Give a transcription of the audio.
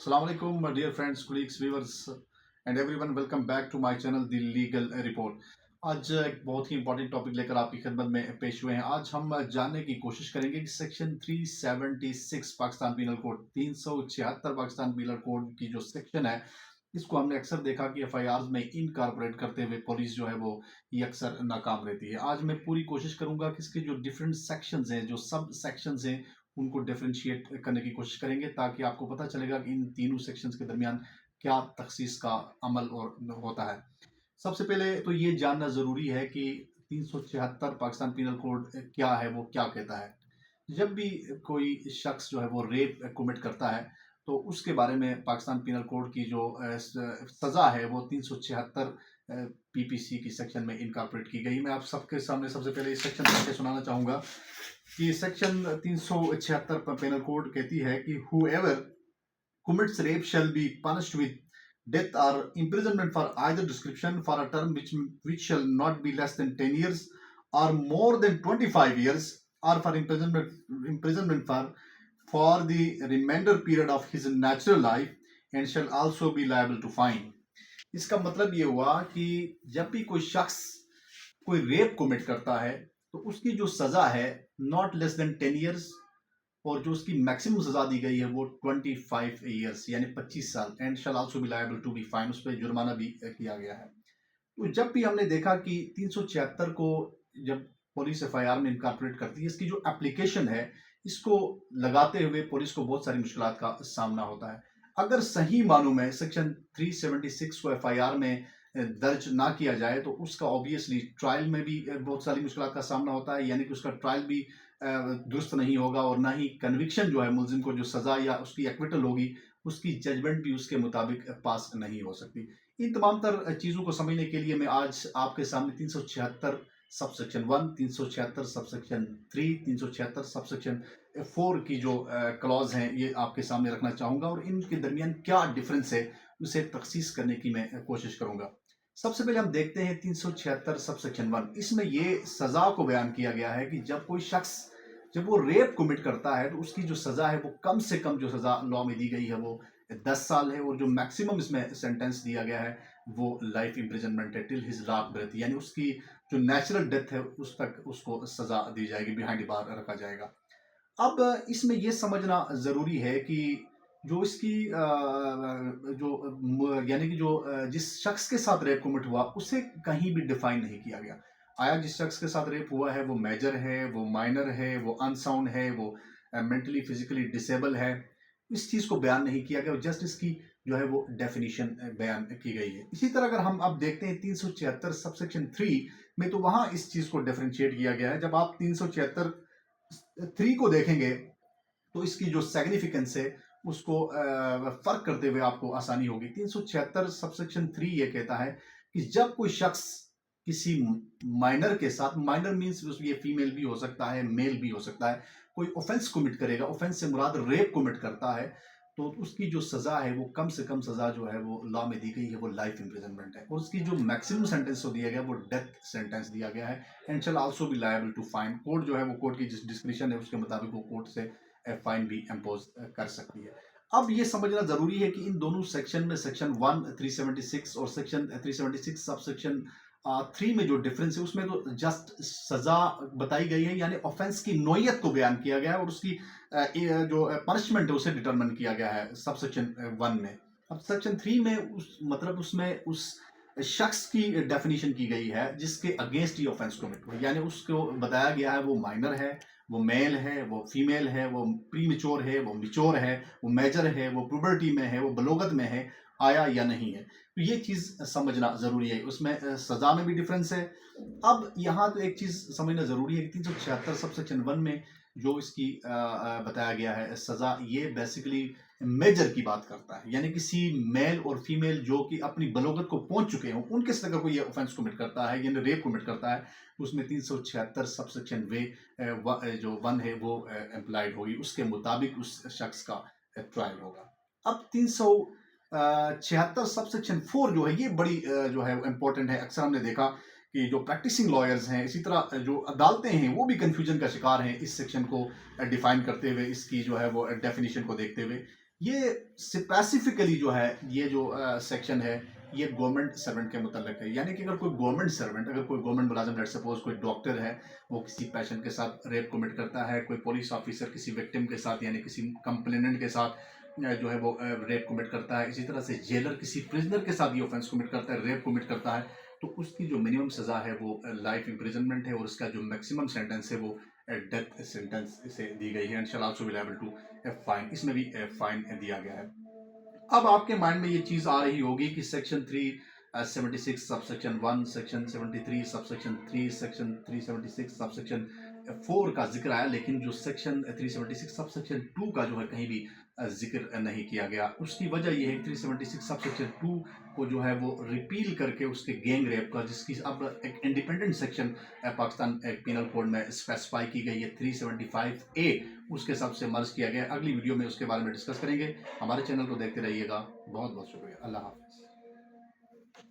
Assalamu alaikum, my dear friends, colleagues, viewers, and everyone. Welcome back to my channel, The Legal Report. आज एक बहुत ही important topic लेकर आपकी खिदमत में पेश हुए हैं। आज हम जानने की कोशिश करेंगे कि section 376 Pakistan penal code 376 Pakistan penal code की जो सेक्शन है, इसको हमने अक्सर देखा कि एफआईआर में इनकॉर्पोरेट करते हुए पुलिस जो है वो ये अक्सर नाकाम रहती है। आज मैं पूरी कोशिश करूंगा कि इसके जो डिफरेंट सेक्शंस हैं, जो सब सेक्शंस हैं, उनको डिफरेंशिएट करने की कोशिश करेंगे ताकि आपको पता चलेगा कि इन तीनों सेक्शंस के दरमियान क्या तखसीस का अमल और होता है। सबसे पहले तो ये जानना ज़रूरी है कि 376 पाकिस्तान पीनल कोड क्या है, वो क्या कहता है। जब भी कोई शख्स जो है वो रेप कमिट करता है तो उसके बारे में पाकिस्तान पीनल कोड की जो सज़ा है वो 376 पीपीसी की सेक्शन में इनकॉर्पोरेट की गई। मैं आप सबके सामने सबसे पहले इस सेक्शन पढ़ के सुनाना चाहूँगा कि सेक्शन 376 पेनल कोड कहती है कि whoever commits rape shall be punished with death or imprisonment for either description for a term which shall not be less than 10 years or more than 25 years or for imprisonment for the remainder period of his natural life and shall also be liable to fine. इसका मतलब ये हुआ कि जब भी कोई शख्स कोई रेप कमिट करता है तो उसकी जो सजा है नॉट लेस देन 10 ईयर्स और जो उसकी मैक्सिमम सजा दी गई है वो 25 ईयर्स यानी 25 साल and shall also be liable to be fine, उस पर जुर्माना भी किया गया है। तो जब भी हमने देखा कि 376 को जब पुलिस एफआईआर में इनकॉर्पोरेट करती है, इसकी जो एप्लीकेशन है इसको लगाते हुए पुलिस को बहुत सारी मुश्किलात का सामना होता है। अगर सही मानों में सेक्शन 376 को एफआईआर में दर्ज ना किया जाए तो उसका ऑब्वियसली ट्रायल में भी बहुत सारी मुश्किलात का सामना होता है, यानी कि उसका ट्रायल भी दुरुस्त नहीं होगा और ना ही कन्विक्शन जो है मुलजिम को जो सजा या उसकी एक्विटल होगी उसकी जजमेंट भी उसके मुताबिक पास नहीं हो सकती। इन तमाम तर चीज़ों को समझने के लिए मैं आज आपके सामने 376 sub section 1, 376 sub section 3, 376 sub section 4 की जो क्लॉज हैं ये आपके सामने रखना चाहूँगा और इनके दरमियान क्या डिफरेंस है उसे तखसीस करने की मैं कोशिश करूँगा। सबसे पहले हम देखते हैं 376 सब सेक्शन 1। इसमें ये सज़ा को बयान किया गया है कि जब कोई शख्स जब वो रेप कमिट करता है तो उसकी जो सज़ा है वो कम से कम जो सज़ा लॉ में दी गई है वो 10 साल है और जो मैक्सिमम इसमें सेंटेंस दिया गया है वो लाइफ इम्प्रिजनमेंट है टिल हिज लास्ट ब्रेथ, यानी उसकी जो नेचुरल डेथ है उस तक उसको सज़ा दी जाएगी, बिहाइंड बार रखा जाएगा। अब इसमें ये समझना ज़रूरी है कि जो इसकी यानी कि जो जिस शख्स के साथ रेप कमिट हुआ उसे कहीं भी डिफाइन नहीं किया गया। आया जिस शख्स के साथ रेप हुआ है वो मेजर है, वो माइनर है, वो अनसाउंड है, वो मेंटली फिजिकली डिसेबल है, इस चीज़ को बयान नहीं किया गया। जस्ट इसकी जो है वो डेफिनेशन बयान की गई है। इसी तरह अगर हम अब देखते हैं 376 सबसेक्शन 3 में तो वहां इस चीज़ को डिफरेंशिएट किया गया है। जब आप 376 3 को देखेंगे तो इसकी जो सिग्निफिकेंस है उसको फर्क करते हुए आपको आसानी होगी। 376 सबसेक्शन 3 ये कहता है कि जब कोई शख्स किसी माइनर के साथ, माइनर मीन्स ये फीमेल भी हो सकता है, मेल भी हो सकता है, कोई ऑफेंस कमिट करेगा, ऑफेंस से मुराद रेप कमिट करता है तो उसकी जो सजा है वो कम से कम सजा जो है वो लॉ में दी गई है वो लाइफ इम्प्रिजनमेंट है और उसकी जो मैक्सिमम सेंटेंस दिया गया वो डेथ सेंटेंस दिया गया है and shall also be liable to fine. Court जो है वो कोर्ट की जिस डिस्क्रिप्शन है उसके मुताबिक वो कोर्ट से फाइन भी इम्पोज कर सकती है। अब ये समझना जरूरी है कि इन दोनों सेक्शन में सेक्शन 1 376 और सेक्शन 376 सब सेक्शन 3 में जो डिफरेंस है उसमें तो जस्ट सजा बताई गई है, यानी ऑफेंस की नोयत को बयान किया गया है और उसकी जो पनिशमेंट है उसे डिटरमिन किया गया है सब सेक्शन 1 में। अब सेक्शन 3 में उसमें उस शख्स की डेफिनेशन की गई है जिसके अगेंस्ट ये ऑफेंस कमिट हुआ, यानी उसको बताया गया है वो माइनर है, वो मेल है, वो फीमेल है, वो प्री मिच्योर है, वो मिच्योर है, वो मेजर है, वो प्यूबर्टी में है, वो बलोगत में है, आया या नहीं है। तो ये चीज़ समझना ज़रूरी है। उसमें सज़ा में भी डिफरेंस है। अब यहाँ तो एक चीज़ समझना ज़रूरी है कि 376 सब सेक्शन 1 में जो इसकी बताया गया है सज़ा, ये बेसिकली मेजर की बात करता है, यानी किसी मेल और फीमेल जो कि अपनी बलोगत को पहुंच चुके हों उनके साथ अगर कोई ऑफेंस कमिट करता है यानी रेप कमिट करता है उसमें 376 सबसेक्शन वे जो 1 है वो एम्प्लॉयड होगी, उसके मुताबिक उस शख्स का ट्रायल होगा। अब 376 सबसेक्शन 4 जो है ये बड़ी जो है इंपॉर्टेंट है। अक्सर हमने देखा कि जो प्रैक्टिसिंग लॉयर्स हैं, इसी तरह जो अदालतें हैं, वो भी कंफ्यूजन का शिकार हैं इस सेक्शन को डिफाइन करते हुए, इसकी जो है वो डेफिनेशन को देखते हुए। ये स्पेसिफिकली जो है ये जो सेक्शन है ये गवर्नमेंट सर्वेंट के मुतल्लिक है। यानी कि अगर कोई गवर्नमेंट सर्वेंट, अगर कोई गवर्नमेंट मुलाजिम, लेट्स सपोज कोई डॉक्टर है, वो किसी पेशेंट के साथ रेप कमिट करता है, कोई पुलिस ऑफिसर किसी विक्टिम के साथ यानी किसी कंप्लेनेंट के साथ जो है वो रेप कमिट करता है, इसी तरह से जेलर किसी प्रिजनर के साथ ये ऑफेंस कमिट करता है, रेप कमिट करता है, तो उसकी जो मिनिमम सज़ा है वो लाइफ इम्प्रिजनमेंट है और उसका जो मैक्सिमम सेंटेंस है वो डेथ सेंटेंस इसे दी गई है। And shall also be liable to fine, इसमें भी फाइन दिया गया है। अब आपके माइंड में ये चीज आ रही होगी कि section 376 subsection 1, section 73 subsection 3, section 376 subsection 4 का जिक्र आया, लेकिन जो सेक्शन 376 सबसेक्शन 2 का जो है कहीं भी जिक्र नहीं किया गया। उसकी वजह यह है 376 सबसेक्शन 2 को जो है वो रिपील करके उसके गैंग रेप का, जिसकी अब एक independent section Pakistan penal code में स्पेसिफाई की गई है 375A, उसके हिसाब से मर्ज किया गया। अगली वीडियो में उसके बारे में डिस्कस करेंगे। हमारे चैनल को देखते रहिएगा। बहुत बहुत शुक्रिया। अल्लाह हाफिज़।